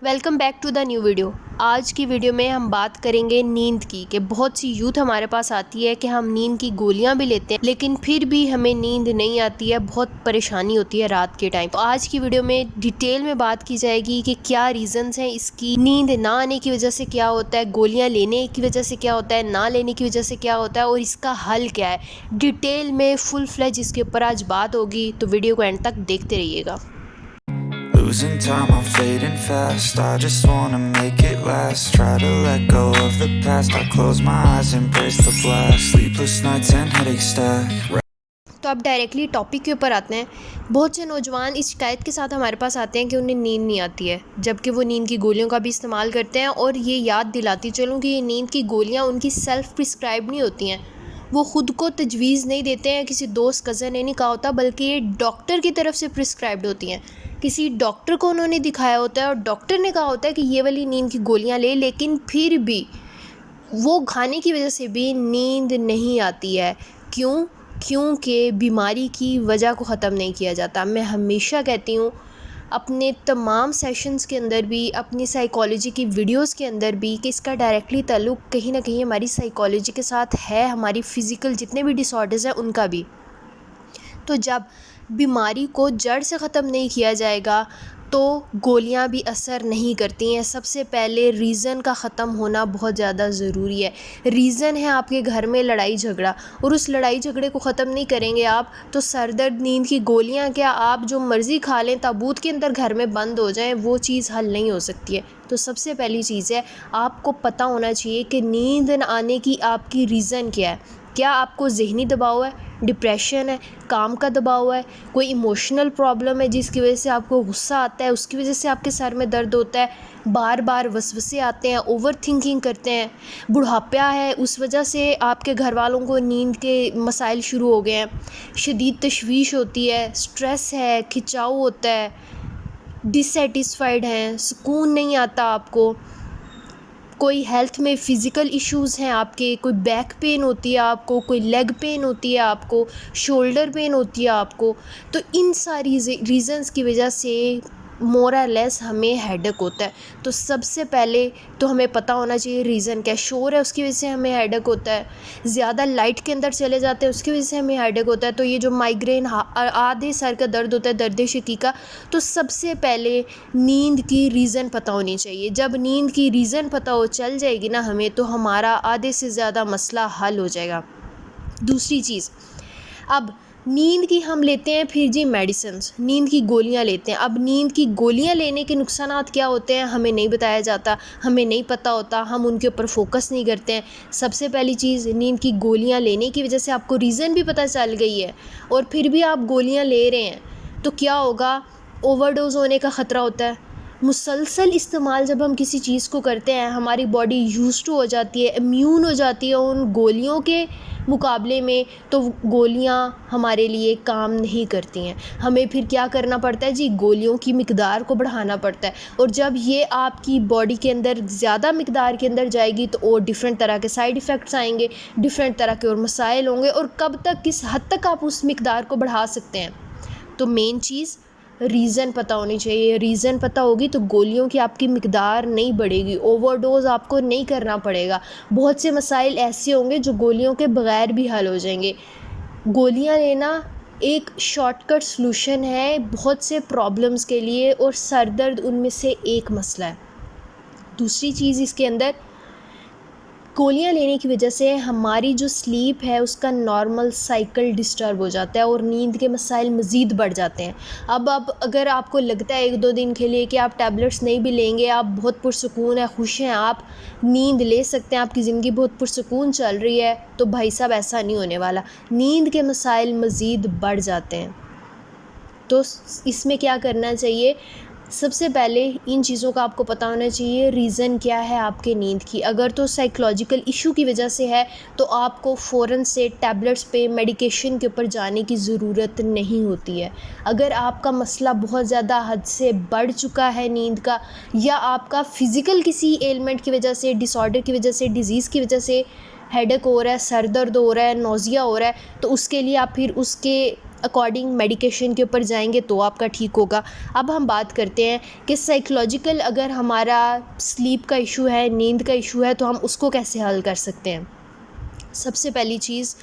Welcome back to the new video. आज की video में हम बात करेंगे नींद की कि बहुत सी यूथ हमारे पास आती है कि हम नींद की गोलियां भी लेते हैं लेकिन फिर भी हमें नींद नहीं आती है, बहुत परेशानी होती है रात के टाइम। तो आज की वीडियो में डिटेल में बात की जाएगी कि क्या रीज़न्स हैं इसकी, नींद ना आने की वजह से क्या होता है, गोलियाँ लेने की वजह से क्या होता है, ना लेने की वजह से क्या होता है और इसका हल क्या है। डिटेल में फुल फ्लेज इसके ऊपर आज बात होगी, तो वीडियो को एंड तक देखते रहिएगा। Losing time, I'm fading fast. I just wanna make it last. Try to let go of the past. I close my eyes, embrace the blast. Sleepless nights and headache stack. तो अब directly topic के ऊपर आते हैं। बहुत से नौजवान इस शिकायत के साथ हमारे पास आते हैं कि उन्हें नींद नहीं आती है, जबकि वो नींद की गोलियों का भी इस्तेमाल करते हैं। और ये याद दिलाती चलूँ कि ये नींद की गोलियाँ उनकी सेल्फ़ प्रिस्क्राइब नहीं होती हैं, वो ख़ुद को तजवीज़ नहीं देते हैं, किसी दोस्त कज़न ने नहीं कहा होता, बल्कि ये डॉक्टर की तरफ से प्रिस्क्राइब्ड होती हैं। किसी डॉक्टर को उन्होंने दिखाया होता है और डॉक्टर ने कहा होता है कि ये वाली नींद की गोलियाँ ले, लेकिन फिर भी वो खाने की वजह से भी नींद नहीं आती है। क्योंकि बीमारी की वजह को ख़त्म नहीं किया जाता। मैं हमेशा कहती हूँ अपने तमाम सेशंस के अंदर भी, अपनी साइकोलॉजी की वीडियोस के अंदर भी, कि इसका डायरेक्टली ताल्लुक़ कहीं ना कहीं हमारी साइकोलॉजी के साथ है, हमारी फ़िज़िकल जितने भी डिसऑर्डर्स हैं उनका भी। तो जब बीमारी को जड़ से ख़त्म नहीं किया जाएगा तो गोलियां भी असर नहीं करती हैं। सबसे पहले रीज़न का ख़त्म होना बहुत ज़्यादा ज़रूरी है। रीज़न है आपके घर में लड़ाई झगड़ा, और उस लड़ाई झगड़े को ख़त्म नहीं करेंगे आप तो सर दर्द, नींद की गोलियां क्या, आप जो मर्ज़ी खा लें, ताबूत के अंदर घर में बंद हो जाएं, वो चीज़ हल नहीं हो सकती है। तो सबसे पहली चीज़ है, आपको पता होना चाहिए कि नींद न आने की आपकी रीज़न क्या है। क्या आपको ज़हनी दबाव है, डिप्रेशन है, काम का दबाव है, कोई इमोशनल प्रॉब्लम है जिसकी वजह से आपको गुस्सा आता है, उसकी वजह से आपके सर में दर्द होता है, बार बार वसवसे आते हैं, ओवर थिंकिंग करते हैं, बुढ़ापा है, उस वजह से आपके घर वालों को नींद के मसाइल शुरू हो गए हैं, शदीद तशवीश होती है, स्ट्रेस है, खिंचाव होता है, डिससेटिस्फाइड हैं, सुकून नहीं आता आपको, कोई हेल्थ में फ़िज़िकल इश्यूज़ हैं आपके, कोई बैक पेन होती है आपको, कोई लेग पेन होती है आपको, शोल्डर पेन होती है आपको, तो इन सारी रीज़न्स की वजह से मोर और लेस हमें हेडेक होता है। तो सबसे पहले तो हमें पता होना चाहिए रीज़न क्या है। शोर है उसकी वजह से हमें हेडेक होता है, ज़्यादा लाइट के अंदर चले जाते हैं उसकी वजह से हमें हेडेक होता है, तो ये जो माइग्रेन, आधे सर का दर्द होता है, दर्द शकीका, तो सबसे पहले नींद की रीज़न पता होनी चाहिए। जब नींद की रीज़न पता हो चल जाएगी ना हमें, तो हमारा आधे से ज़्यादा मसला हल हो जाएगा। दूसरी चीज़, अब नींद की हम लेते हैं फिर जी मेडिसिन्स, नींद की गोलियां लेते हैं। अब नींद की गोलियां लेने के नुकसानात क्या होते हैं हमें नहीं बताया जाता, हमें नहीं पता होता, हम उनके ऊपर फोकस नहीं करते हैं। सबसे पहली चीज़, नींद की गोलियां लेने की वजह से आपको रीज़न भी पता चल गई है और फिर भी आप गोलियां ले रहे हैं, तो क्या होगा, ओवरडोज होने का ख़तरा होता है। मुसलसल इस्तेमाल जब हम किसी चीज़ को करते हैं, हमारी बॉडी यूज्ड टू हो जाती है, इम्यून हो जाती है उन गोलियों के मुकाबले में, तो गोलियां हमारे लिए काम नहीं करती हैं। हमें फिर क्या करना पड़ता है जी, गोलियों की मिकदार को बढ़ाना पड़ता है, और जब ये आपकी बॉडी के अंदर ज़्यादा मिकदार के अंदर जाएगी तो और डिफरेंट तरह के साइड इफ़ेक्ट्स आएंगे, डिफरेंट तरह के और मसाइल होंगे, और कब तक, किस हद तक आप उस मिकदार को बढ़ा सकते हैं। तो मेन चीज़ रीज़न पता होनी चाहिए। रीज़न पता होगी तो गोलियों की आपकी मिकदार नहीं बढ़ेगी, ओवरडोज़ आपको नहीं करना पड़ेगा। बहुत से मसाइल ऐसे होंगे जो गोलियों के बग़ैर भी हल हो जाएंगे। गोलियां लेना एक शॉर्टकट सलूशन है बहुत से प्रॉब्लम्स के लिए, और सर दर्द उनमें से एक मसला है। दूसरी चीज़, इसके अंदर गोलियां लेने की वजह से हमारी जो स्लीप है उसका नॉर्मल साइकिल डिस्टर्ब हो जाता है और नींद के मसाइल मज़ीद बढ़ जाते हैं। अब अगर आपको लगता है 1-2 दिन के लिए कि आप टैबलेट्स नहीं भी लेंगे, आप बहुत पुरसुकून है, खुश हैं, आप नींद ले सकते हैं, आपकी ज़िंदगी बहुत पुरसुकून चल रही है, तो भाई साहब ऐसा नहीं होने वाला, नींद के मसाइल मज़ीद बढ़ जाते हैं। तो इसमें क्या करना चाहिए, सबसे पहले इन चीज़ों का आपको पता होना चाहिए, रीज़न क्या है आपके नींद की। अगर तो साइकोलॉजिकल इशू की वजह से है तो आपको फ़ौरन से टैबलेट्स पे, मेडिकेशन के ऊपर जाने की ज़रूरत नहीं होती है। अगर आपका मसला बहुत ज़्यादा हद से बढ़ चुका है नींद का, या आपका फ़िज़िकल किसी एलिमेंट की वजह से, डिसऑर्डर की वजह से, डिज़ीज़ की वजह से हेडेक हो रहा है, सर दर्द हो रहा है, नौजिया हो रहा है, तो उसके लिए आप फिर उसके अकॉर्डिंग मेडिकेशन के ऊपर जाएंगे तो आपका ठीक होगा। अब हम बात करते हैं कि साइकोलॉजिकल अगर हमारा स्लीप का इशू है, नींद का इशू है, तो हम उसको कैसे हल कर सकते हैं। सबसे पहली चीज़,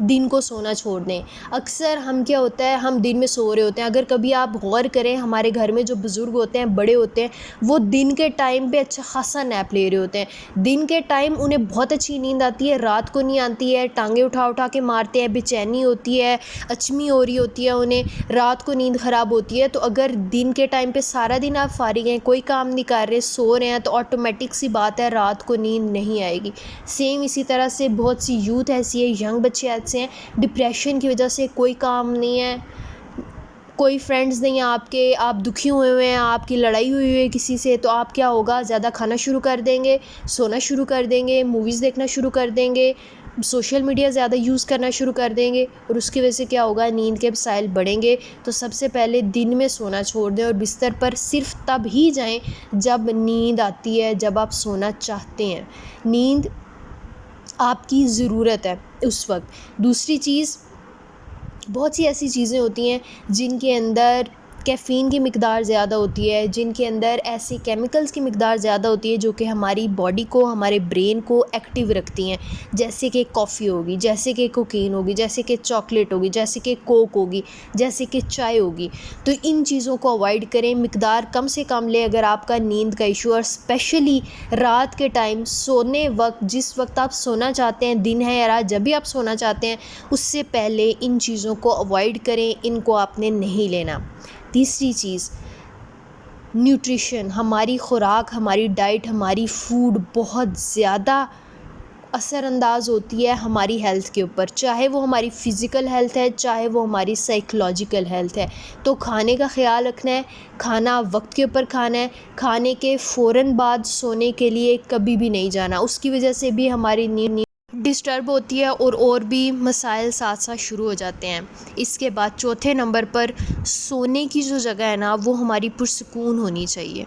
दिन को सोना छोड़ दें। अक्सर हम क्या होता है, हम दिन में सो रहे होते हैं। अगर कभी आप गौर करें, हमारे घर में जो बुज़ुर्ग होते हैं, बड़े होते हैं, वो दिन के टाइम पे अच्छा खासा नैप ले रहे होते हैं। दिन के टाइम उन्हें बहुत अच्छी नींद आती है, रात को नहीं आती है, टांगे उठा उठा के मारते हैं, बेचैनी होती है, अचमी हो रही होती है उन्हें, रात को नींद ख़राब होती है। तो अगर दिन के टाइम पे सारा दिन आप फारिग हैं, कोई काम नहीं कर रहे, सो रहे हैं, तो ऑटोमेटिक सी बात है रात को नींद नहीं आएगी। सेम इसी तरह से बहुत सी यूथ ऐसी है, यंग बच्चे ऐसे हैं, डिप्रेशन की वजह से कोई काम नहीं है, कोई फ्रेंड्स नहीं है आपके, आप दुखी हुए हुए हैं, आपकी लड़ाई हुई है किसी से, तो आप क्या होगा, ज़्यादा खाना शुरू कर देंगे, सोना शुरू कर देंगे, मूवीज़ देखना शुरू कर देंगे, सोशल मीडिया ज़्यादा यूज़ करना शुरू कर देंगे, और उसकी वजह से क्या होगा, नींद के मसाइल बढ़ेंगे। तो सबसे पहले दिन में सोना छोड़ दें और बिस्तर पर सिर्फ तब ही जाएं जब नींद आती है, जब आप सोना चाहते हैं। नींद आपकी ज़रूरत है उस वक्त। दूसरी चीज़, बहुत सी ऐसी चीज़ें होती हैं जिनके अंदर कैफ़ीन की मिक़दार ज़्यादा होती है, जिनके अंदर ऐसे केमिकल्स की मिक़दार ज़्यादा होती है जो कि हमारी बॉडी को, हमारे ब्रेन को एक्टिव रखती हैं। जैसे कि कॉफ़ी होगी, जैसे कि कोकीन होगी, जैसे कि चॉकलेट होगी, जैसे कि कोक होगी, जैसे कि चाय होगी। तो इन चीज़ों को अवॉइड करें, मिक़दार कम से कम लें अगर आपका नींद का इशू, और स्पेशली रात के टाइम सोने वक्त, जिस वक्त आप सोना चाहते हैं, दिन है या रात, जब भी आप सोना चाहते हैं, उससे पहले इन चीज़ों को अवॉइड करें, इनको आपने नहीं लेना। तीसरी चीज़, न्यूट्रिशन, हमारी ख़ुराक, हमारी डाइट, हमारी फूड बहुत ज़्यादा असरअंदाज़ होती है हमारी हेल्थ के ऊपर, चाहे वो हमारी फ़िज़िकल हेल्थ है, चाहे वो हमारी साइकोलॉजिकल हेल्थ है। तो खाने का ख़्याल रखना है, खाना वक्त के ऊपर खाना है, खाने के फ़ौरन बाद सोने के लिए कभी भी नहीं जाना, उसकी वजह से भी हमारी नींद डिस्टर्ब होती है और भी मसाइल साथ साथ शुरू हो जाते हैं। इसके बाद चौथे नंबर पर, सोने की जो जगह है ना, वो हमारी पुरसुकून होनी चाहिए।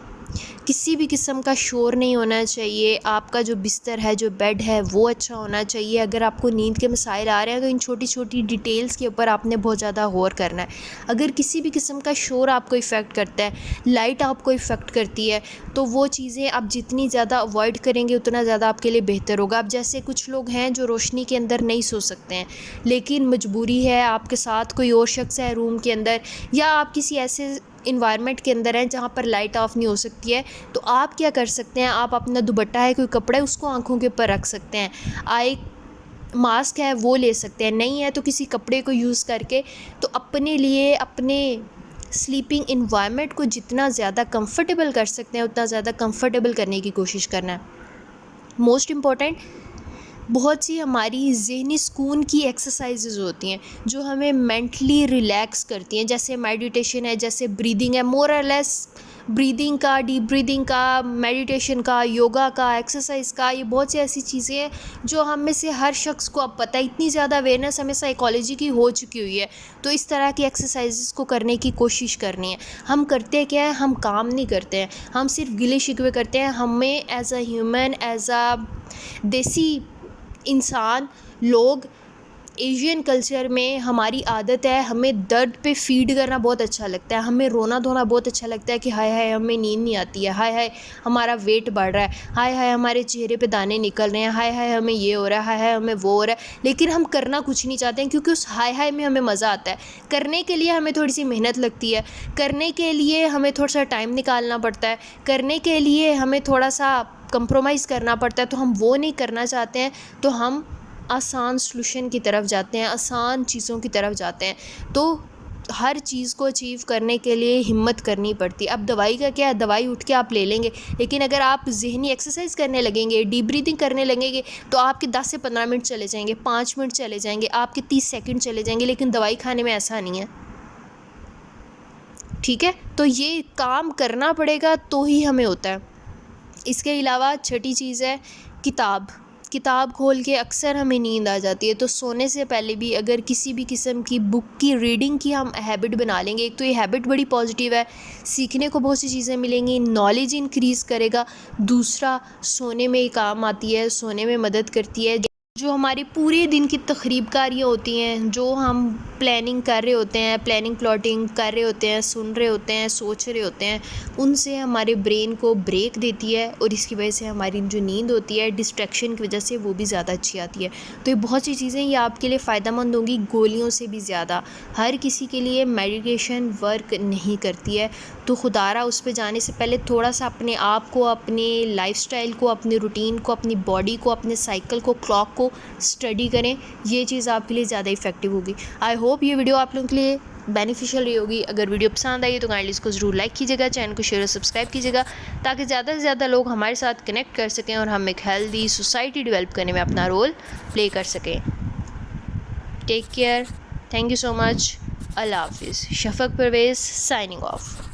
किसी भी किस्म का शोर नहीं होना चाहिए। आपका जो बिस्तर है, जो बेड है, वो अच्छा होना चाहिए। अगर आपको नींद के मसाइल आ रहे हैं तो इन छोटी छोटी डिटेल्स के ऊपर आपने बहुत ज़्यादा गौर करना है। अगर किसी भी किस्म का शोर आपको इफ़ेक्ट करता है, लाइट आपको इफ़ेक्ट करती है, तो वो चीज़ें आप जितनी ज़्यादा अवॉइड करेंगे उतना ज़्यादा आपके लिए बेहतर होगा। अब जैसे कुछ लोग हैं जो रोशनी के अंदर नहीं सो सकते हैं, लेकिन मजबूरी है, आपके साथ कोई और शख्स है रूम के अंदर, या आप किसी ऐसे इन्वायरमेंट के अंदर हैं जहाँ पर लाइट ऑफ नहीं हो सकती है, तो आप क्या कर सकते हैं, आप अपना दुपट्टा है, कोई कपड़ा है, उसको आँखों के ऊपर रख सकते हैं। आई मास्क है वो ले सकते हैं, नहीं है तो किसी कपड़े को यूज़ करके, तो अपने लिए अपने स्लीपिंग इन्वायरमेंट को जितना ज़्यादा कंफर्टेबल कर सकते हैं उतना ज़्यादा कंफर्टेबल करने की कोशिश करना है। मोस्ट इम्पॉर्टेंट, बहुत सी हमारी ज़हनी सुकून की एक्सरसाइजेज़ होती हैं जो हमें मेंटली रिलैक्स करती हैं, जैसे मेडिटेशन है, जैसे ब्रीदिंग है, मोर और लेस ब्रीदिंग का, डीप ब्रीदिंग का, मेडिटेशन का, योगा का, एक्सरसाइज का, ये बहुत सी ऐसी चीज़ें हैं जो हम में से हर शख्स को अब पता है। इतनी ज़्यादा अवेयरनेस हमें साइकोलॉजी की हो चुकी हुई है, तो इस तरह की एक्सरसाइजेज़ को करने की कोशिश करनी है। हम करते क्या है, हम काम नहीं करते हैं, हम सिर्फ गिले शिकवे करते हैं। हमें as a human, as a देसी इंसान, लोग एशियन कल्चर में हमारी आदत है, हमें दर्द पे फ़ीड करना बहुत अच्छा लगता है, हमें रोना धोना बहुत अच्छा लगता है कि हाय हाय हमें नींद नहीं आती है, हाय हाय हमारा वेट बढ़ रहा है, हाय हाय हमारे चेहरे पे दाने निकल रहे हैं, हाय हाय हमें ये हो रहा है, हाय हाय हमें वो हो रहा है। लेकिन हम करना कुछ नहीं चाहते हैं, क्योंकि उस हाय हाय में हमें मज़ा आता है। करने के लिए हमें थोड़ी सी मेहनत लगती है, करने के लिए हमें थोड़ा सा टाइम निकालना पड़ता है, करने के लिए हमें थोड़ा सा कंप्रोमाइज़ करना पड़ता है, तो हम वो नहीं करना चाहते हैं, तो हम आसान सॉल्यूशन की तरफ जाते हैं, आसान चीज़ों की तरफ जाते हैं। तो हर चीज़ को अचीव करने के लिए हिम्मत करनी पड़ती है। अब दवाई का क्या है, दवाई उठ के आप ले लेंगे, लेकिन अगर आप ज़हनी एक्सरसाइज करने लगेंगे, डीप ब्रीदिंग करने लगेंगे, तो आपके 10 से 15 मिनट चले जाएंगे, 5 मिनट चले जाएंगे, आपके 30 सेकंड चले जाएंगे। लेकिन दवाई खाने में ऐसा नहीं है, ठीक है। तो ये काम करना पड़ेगा तो ही हमें होता है। इसके अलावा छठी चीज़ है किताब। किताब खोल के अक्सर हमें नींद आ जाती है, तो सोने से पहले भी अगर किसी भी किस्म की बुक की रीडिंग की हम हैबिट बना लेंगे, एक तो ये हैबिट बड़ी पॉजिटिव है, सीखने को बहुत सी चीज़ें मिलेंगी, नॉलेज इंक्रीज़ करेगा। दूसरा, सोने में काम आती है, सोने में मदद करती है। जो हमारे पूरे दिन की तखरीबकारियाँ होती हैं, जो हम प्लानिंग कर रहे होते हैं, प्लानिंग प्लॉटिंग कर रहे होते हैं, सुन रहे होते हैं, सोच रहे होते हैं, उनसे हमारे ब्रेन को ब्रेक देती है और इसकी वजह से हमारी जो नींद होती है डिस्ट्रैक्शन की वजह से वो भी ज़्यादा अच्छी आती है। तो ये बहुत सी चीज़ें ये आपके लिए फ़ायदेमंद होंगी गोलियों से भी ज़्यादा। हर किसी के लिए मेडिकेशन वर्क नहीं करती है, तो खुदारा उस पे जाने से पहले थोड़ा सा अपने आप को, अपने लाइफस्टाइल को, अपने रूटीन को, अपनी बॉडी को, अपने साइकिल को, क्लॉक को स्टडी करें। ये चीज़ आपके लिए ज़्यादा इफ़ेक्टिव होगी। आई होप ये वीडियो आप लोगों के लिए बेनिफिशियल रही होगी। अगर वीडियो पसंद आई तो काइंडली इसको ज़रूर लाइक कीजिएगा, चैनल को शेयर और सब्सक्राइब कीजिएगा ताकि ज़्यादा से ज़्यादा लोग हमारे साथ कनेक्ट कर सकें और हम एक हेल्दी सोसाइटी डेवलप करने में अपना रोल प्ले कर सकें। Take care, thank you so much, अल्लाह हाफिज़। Shafaq Parvez signing of.